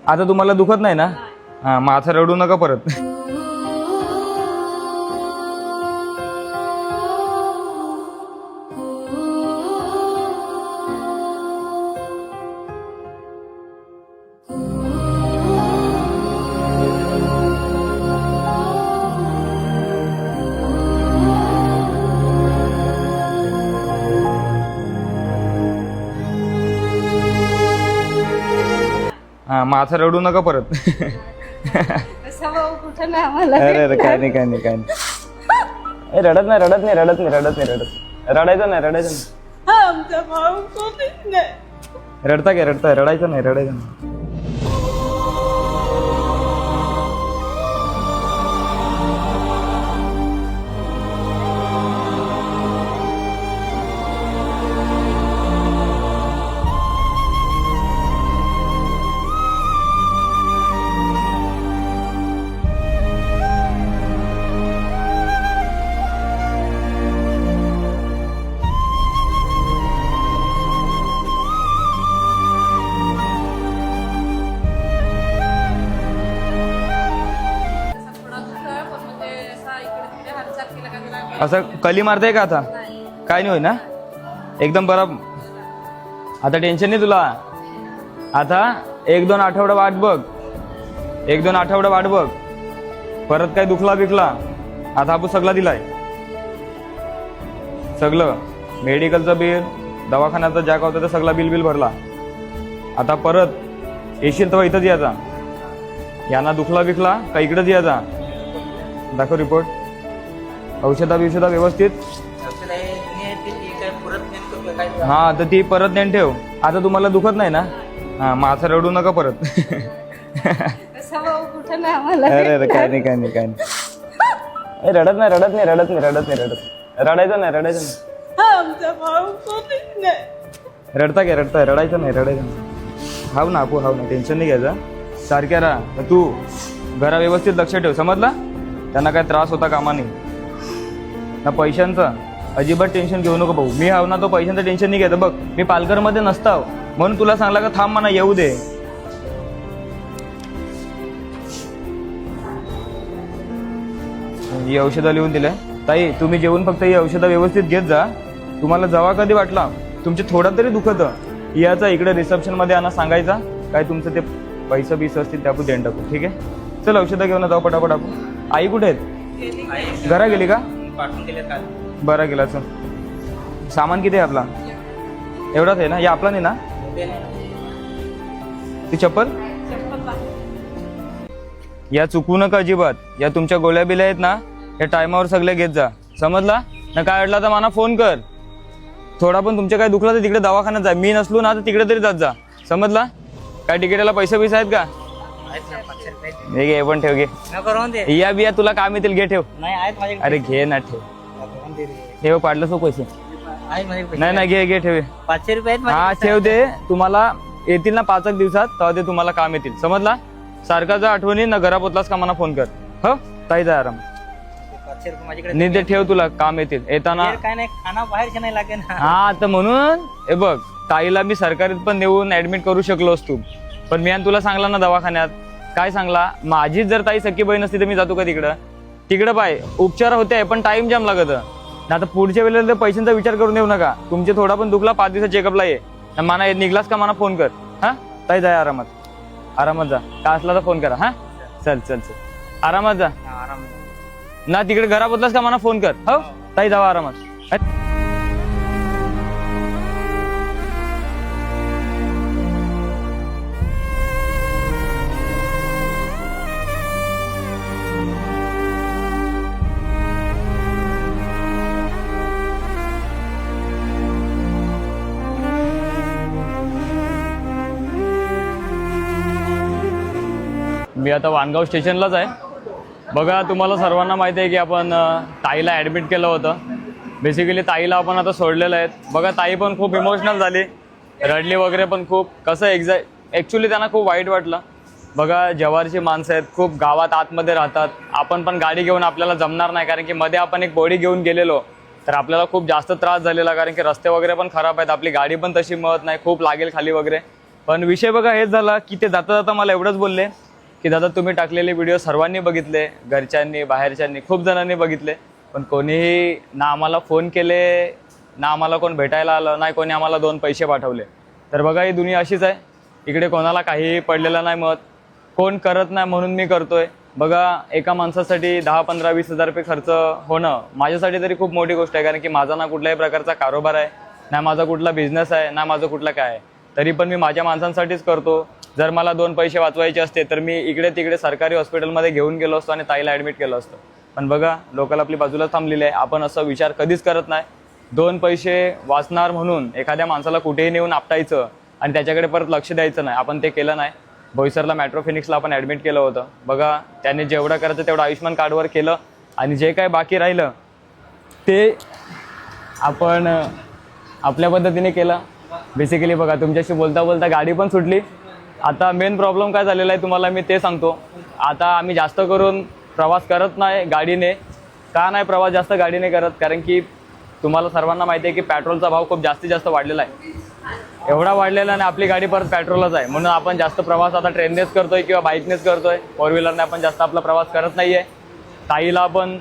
आता तुम्हाला दुखत नाही ना? हा, मग आता रडू नका परत. हा, मग आता रडू नका परत. कुठं नाही आम्हाला. अरे अरे काय नाही काय नाही काय नाही. रडत नाही रडत नाही रडत नाही रडत नाही रडत रडायचं नाही रडायचं नाही. आमचा भाऊ कोणीच नाही. रडता काय रडता रडायचं नाही रडायचं नाही. असं कली मारताय का आता? काय नाही होय ना? एकदम बरं. आता टेन्शन नाही तुला. आता 1-2 आठवडा वाट बघ. 1-2 आठवडा वाट बघ. परत काय दुखला बिकला आता आपण सगळा दिलाय. सगळं मेडिकलचं बिल, दवाखान्याचं ज्या का होतं ते सगळा बिल भरला. आता परत येशील तेव्हा इथंच यायचा. यांना दुखला बिकला का इकडेच यायचा. दाखव रिपोर्ट. औषधा व्यवस्थित. हा, तर ती परत नेऊन ठेव. आता तुम्हाला दुखत नाही ना? हा, मग आता रडू नका परत. कुठं नाही आम्हाला. अरे अरे काय नाही काय नाही काय नाही. रडत नाही रडत नाही रडत नाही रडत नाही रडत रडायचं नाही रडायचं नाही. आमचा भाऊ कोणीच नाही. रडता काय रडता रडायचं नाही रडायचं नाही. हाव ना आपू हाव ना. टेन्शन नाही घ्यायचं. सारख्या राहा. तू घरा व्यवस्थित लक्ष ठेव. समजला? त्यांना काय त्रास होता कामा नाही ना. पैशांचं अजिबात टेन्शन घेऊ नको भाऊ. मी हाव ना, तो पैशांचं टेन्शन नाही घ्यायचं. बघ मी पालघरमध्ये नसताव म्हणून तुला सांगला का थांब म्हणा येऊ दे. ही औषधं लिहून दिलंय ताई. तुम्ही जेवून फक्त ही औषधं व्यवस्थित घेत जा. तुम्हाला जेव्हा कधी वाटला तुमचे थोडा तरी दुखत याचा इकडे रिसेप्शन मध्ये आणा सांगायचा. काय तुमचं ते पैसे बिस असतील ते आपण देऊन टाकू. ठीक आहे? चल औषधं घेऊन जाऊ पटापट आपण. आई कुठे आहेत? घरा गेली का? बरा गेला. चल सामान किती आहे आपला? एवढाच आहे ना? या आपला नाही ना? ती चप्पल या चुकू नका अजिबात. या तुमच्या गोळ्या बिल्या आहेत ना, या टायमावर सगळे घेत जा. समजला ना? काय अडला तर मला फोन कर. थोडा पण तुमच्या काय दुखला तर तिकडे दवाखान्यात जा. मी नसलो ना तर तिकडे तरी जात जा. समजला? काय तिकीटाला पैसे बिसे आहेत का? घे पण ठेव. घे या बिया तुला काम येतील. घे ठेव. अरे घे ना ठेव. ठेव पाडलं सो पैसे. नाही नाही घे घे ठेव. 500 रुपये. हा ठेव दे. तुम्हाला येतील ना 5 दिवसात तेव्हा ते तुम्हाला काम येतील. समजला? सारखा जर आठवणी ना घरा पोचलास का मला फोन कर. हो ताई जा आराम. नाही ते ठेव तुला काम येतील. येताना काय नाही खाना बाहेरच्या नाही लागेल. हा तर म्हणून हे बघ ताईला मी सरकारीत पण नेऊन ऍडमिट करू शकलो असतो. पण मी तुला सांगला ना दवाखान्यात. काय सांगला? माझीच जर ताई सख्खी बहीण असती तर मी जातो का तिकडं पाय उपचार होते पण टाइम जाम लागत. आता पुढच्या वेळेला पैशांचा विचार करून येऊ नका. तुमचे थोडा पण दुखला 5 दिवसा चेकअपला ये. मला निघलास का मला फोन कर. हा ताई जाय आरामात. आरामात जा. काय असला तर फोन करा. हा चल चल चल आरामात जा ना. तिकडे घरा बदलास का मला फोन कर. हो ताई जावा आरामात. मी आता वानगाव स्टेशनलाच आहे. बघा तुम्हाला सर्वांना माहिती आहे की आपण ताईला ॲडमिट केलं होतं. बेसिकली ताईला आपण आता सोडलेलं आहे. बघा ताई पण खूप इमोशनल झाली, रडली वगैरे पण खूप. कसं ॲक्च्युली त्यांना खूप वाईट वाटलं. बघा जवारची माणसं आहेत, खूप गावात आतमध्ये राहतात. आपण पण गाडी घेऊन आपल्याला जमणार नाही, कारण की मध्ये आपण एक बॉडी घेऊन गेलेलो तर आपल्याला खूप जास्त त्रास झालेला, कारण की रस्ते वगैरे पण खराब आहेत. आपली गाडी पण तशी मळत नाही, खूप लागेल खाली वगैरे. पण विषय बघा हेच झाला की ते जाता जाता मला एवढंच बोलले की दादा तुम्ही टाकलेले व्हिडिओ सर्वांनी बघितले, घरच्यांनी, बाहेरच्यांनी, खूप जणांनी बघितले, पण कोणीही ना आम्हाला फोन केले, ना आम्हाला कोण भेटायला आलं, नाही कोणी आम्हाला 2 पैसे पाठवले. तर बघा ही दुनिया अशीच आहे. इकडे कोणाला काहीही पडलेलं नाही मत, कोण करत नाही म्हणून मी करतोय. बघा एका माणसासाठी 10, 15, 20 हजार रुपये खर्च होणं माझ्यासाठी तरी खूप मोठी गोष्ट आहे, कारण की माझा ना कुठल्याही प्रकारचा कारोबार आहे, ना माझा कुठला बिझनेस आहे, ना माझं कुठलं काय आहे. तरी पण मी माझ्या माणसांसाठीच करतो. जर मला 2 पैसे वाचवायचे असते तर मी इकडे तिकडे सरकारी हॉस्पिटलमध्ये घेऊन गेलो असतो आणि ताईला ॲडमिट केलं असतं. पण बघा लोकल आपली बाजूला थांबलेली आहे. आपण असा विचार कधीच करत नाही. 2 पैसे वाचणार म्हणून एखाद्या माणसाला कुठेही नेऊन आपटायचं आणि त्याच्याकडे परत लक्ष द्यायचं नाही, आपण ते केलं नाही. बोईसरला मॅट्रोफिनिक्सला आपण ॲडमिट केलं होतं. बघा त्यांनी जेवढं करायचं तेवढं आयुष्यमान कार्डवर केलं आणि जे काय बाकी राहिलं ते आपण आपल्या पद्धतीने केलं. बेसिकली बघा तुमच्याशी बोलता बोलता गाडी पण सुटली. आता मेन प्रॉब्लेम काय झालेला आहे तुम्हाला मी ते सांगतो. आता आम्ही जास्त करून प्रवास करत नाही गाडीने. का नाही प्रवास जास्त गाडीने करत? कारण की तुम्हाला सर्वांना माहिती आहे की पेट्रोलचा भाव खूप जास्त वाढलेला आहे. एवढा वाढलेला आणि आपली गाडी परत पेट्रोलच आहे, म्हणून आपण जास्त प्रवास आता ट्रेननेच करतोय किंवा बाईकनेच करतोय. 4 व्हीलरने आपण जास्त आपला प्रवास करत नाही आहे. ताईला आपण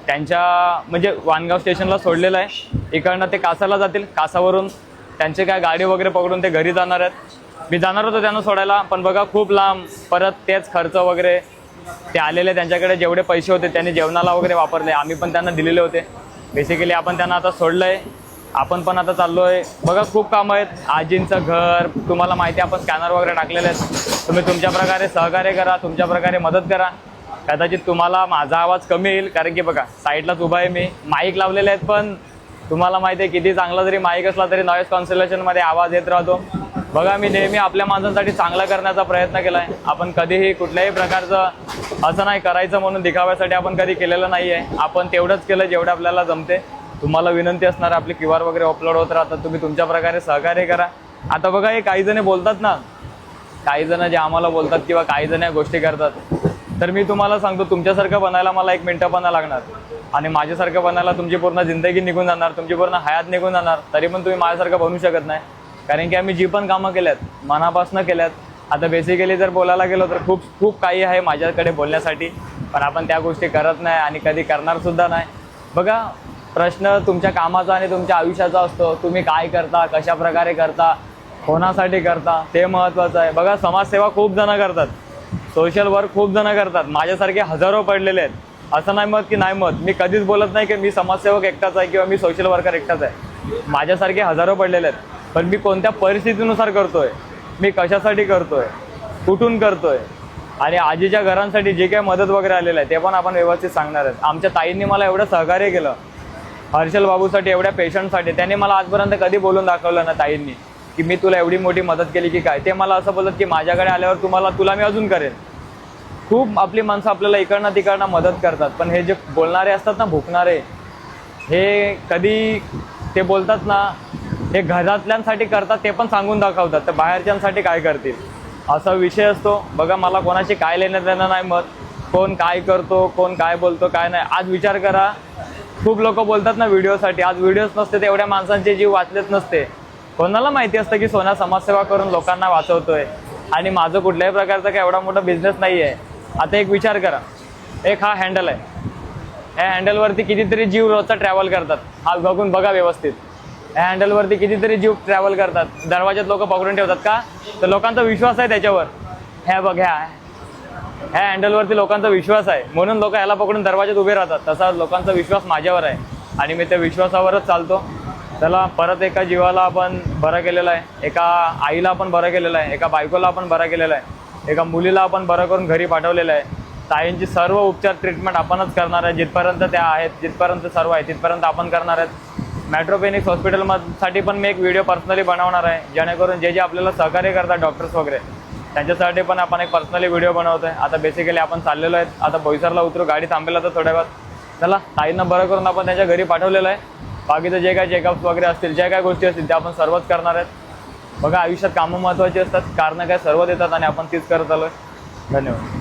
त्यांच्या म्हणजे वाणगाव स्टेशनला सोडलेलं आहे. इकडनं ते कासाला जातील, कासावरून त्यांचे काय गाडी वगैरे पकडून ते घरी जाणार आहेत. मी जाणार होतो त्यांना सोडायला, पण बघा खूप लांब, परत तेच खर्च वगैरे. ते आलेले त्यांच्याकडे जेवढे पैसे होते त्यांनी जेवणाला वगैरे वापरले, आम्ही पण त्यांना दिलेले होते. बेसिकली आपण त्यांना आता सोडलं आहे, आपण पण आता चाललो आहे. बघा खूप कामं आहेत. आजींचं घर तुम्हाला माहिती आहे, आपण स्कॅनर वगैरे टाकलेले आहेत. तुम्ही तुमच्या प्रकारे सहकार्य करा, तुमच्या प्रकारे मदत करा. कदाचित तुम्हाला माझा आवाज कमी येईल, कारण की बघा साईडलाच उभा आहे मी, माईक लावलेले आहेत, पण तुम्हाला माहिती आहे किती चांगला जरी माईक असला तरी नॉईज कॉन्सलेशनमध्ये आवाज येत राहतो. बघा मी नेहमी आपल्या माणसांसाठी चांगला करण्याचा प्रयत्न केला आहे. आपण कधीही कुठल्याही प्रकारचं असं नाही करायचं म्हणून दिखाव्यासाठी आपण कधी केलेलं नाही आहे. आपण तेवढंच केलं जेवढं आपल्याला जमते. तुम्हाला विनंती असणार, आपली QR वगैरे अपलोड होत राहतात, तुम्ही तुमच्या प्रकारे सहकार्य करा. आता बघा हे काही जण बोलतात ना, काही जण जे आम्हाला बोलतात किंवा काही जण या गोष्टी करतात, तर मी तुम्हाला सांगतो तुमच्यासारखं बनायला मला 1 मिनिटं पण लागणार आणि माझ्यासारखं बनायला तुमची पूर्ण जिंदगी निघून जाणार, तुमची पूर्ण हयात निघून जाणार, तरी पण तुम्ही माझ्यासारखं बनू शकत नाही. कारण की आम्ही जी पण कामं केल्यात मनापासून केल्यात. आता बेसिकली जर बोलायला गेलो तर खूप काही आहे माझ्याकडे बोलण्यासाठी, पण आपण त्या गोष्टी करत नाही आणि कधी करणारसुद्धा नाही. बघा प्रश्न तुमच्या कामाचा आणि तुमच्या आयुष्याचा असतो. तुम्ही काय करता, कशा प्रकारे करता, कोणासाठी करता, ते महत्त्वाचं आहे. बघा समाजसेवा खूप जणं करतात, सोशल वर्क खूप जणं करतात, माझ्यासारखे हजारो पडलेले आहेत. असं नाही मत की नाही मत, मी कधीच बोलत नाही की मी समाजसेवक एकटाच आहे किंवा मी सोशल वर्कर एकटाच आहे. माझ्यासारखे हजारो पडलेले आहेत, पण मी कोणत्या परिस्थितीनुसार करतोय, मी कशासाठी करतोय, कुठून करतोय आणि आजीच्या घरांसाठी जे काही मदत वगैरे आलेलं आहे ते पण आपण व्यवस्थित सांगणार आहेत. आमच्या ताईंनी मला एवढं सहकार्य केलं, हर्षल बाबूसाठी, एवढ्या पेशंटसाठी. त्यांनी मला आजपर्यंत कधी बोलून दाखवलं ना ताईंनी की मी तुला एवढी मोठी मदत केली की काय. ते मला असं बोलत की माझ्याकडे आल्यावर तुला मी अजून करेन. खूप आपली माणसं आपल्याला इकडनं तिकडनं मदत करतात, पण हे जे बोलणारे असतात ना, भुकणारे, हे कधी ते बोलतात ना, हे घरातल्यांसाठी करतात, ते पण सांगून दाखवतात, तर बाहेरच्यांसाठी काय करतील असा विषय असतो. बघा मला कोणाशी काय लेणं देणं नाही मत, कोण काय करतो, कोण काय बोलतो, काय नाही. आज विचार करा, खूप लोक बोलतात ना व्हिडिओसाठी, आज व्हिडिओच नसते, तेवढ्या माणसांचे जीव वाचलेच नसते. कोणाला माहिती असतं की सोना समाजसेवा करून लोकांना वाचवतोय आणि माझं कुठल्याही प्रकारचा काय एवढा मोठा बिझनेस नाही आहे. आता एक विचार करा, एक हा हँडल आहे, ह्या हँडलवरती कितीतरी जीव रोजचा ट्रॅव्हल करतात. हा बघून बघा व्यवस्थित, ह्या हँडलवरती कितीतरी जीव ट्रॅव्हल करतात. दरवाज्यात लोक पकडून ठेवतात का? तर लोकांचा विश्वास आहे त्याच्यावर. ह्या बघ, ह्या हँडलवरती लोकांचा विश्वास आहे म्हणून लोक ह्याला पकडून दरवाज्यात उभे राहतात. तसा लोकांचा विश्वास माझ्यावर आहे आणि मी त्या विश्वासावरच चालतो. त्याला परत एका जीवाला आपण बरं केलेलं आहे, एका आईला आपण बरं केलेलं आहे, एका बायकोला आपण बरं केलेलं आहे, एका मुलीला आपण बरं करून घरी पाठवलेलं आहे. ताईंची सर्व उपचार ट्रीटमेंट आपणच करणार आहे. जिथपर्यंत त्या आहेत, जिथपर्यंत सर्व आहे तिथपर्यंत आपण करणार आहेत. मॅट्रोफिनिक्स हॉस्पिटलसाठी पण मी एक व्हिडिओ पर्सनली बनवणार आहे, जेणेकरून जे आपल्याला सहकार्य करतात डॉक्टर्स वगैरे त्यांच्यासाठी पण आपण एक पर्सनली व्हिडिओ बनवतो आहे. आता बेसिकली आपण चाललेलो आहे, आता बोईसरला उतरू, गाडी थांबेल तर थोड्या वेळात. चला ताईंना बरं करून आपण त्यांच्या घरी पाठवलेलं आहे. बाकीचं जे काय चेकअप्स वगैरे असतील, ज्या काय गोष्टी असतील त्या आपण सर्वच करणार आहेत. बघा आयुष्यात कामं महत्त्वाची असतात, कारणं काय सर्व देतात आणि आपण तीच करत आलो आहे. धन्यवाद.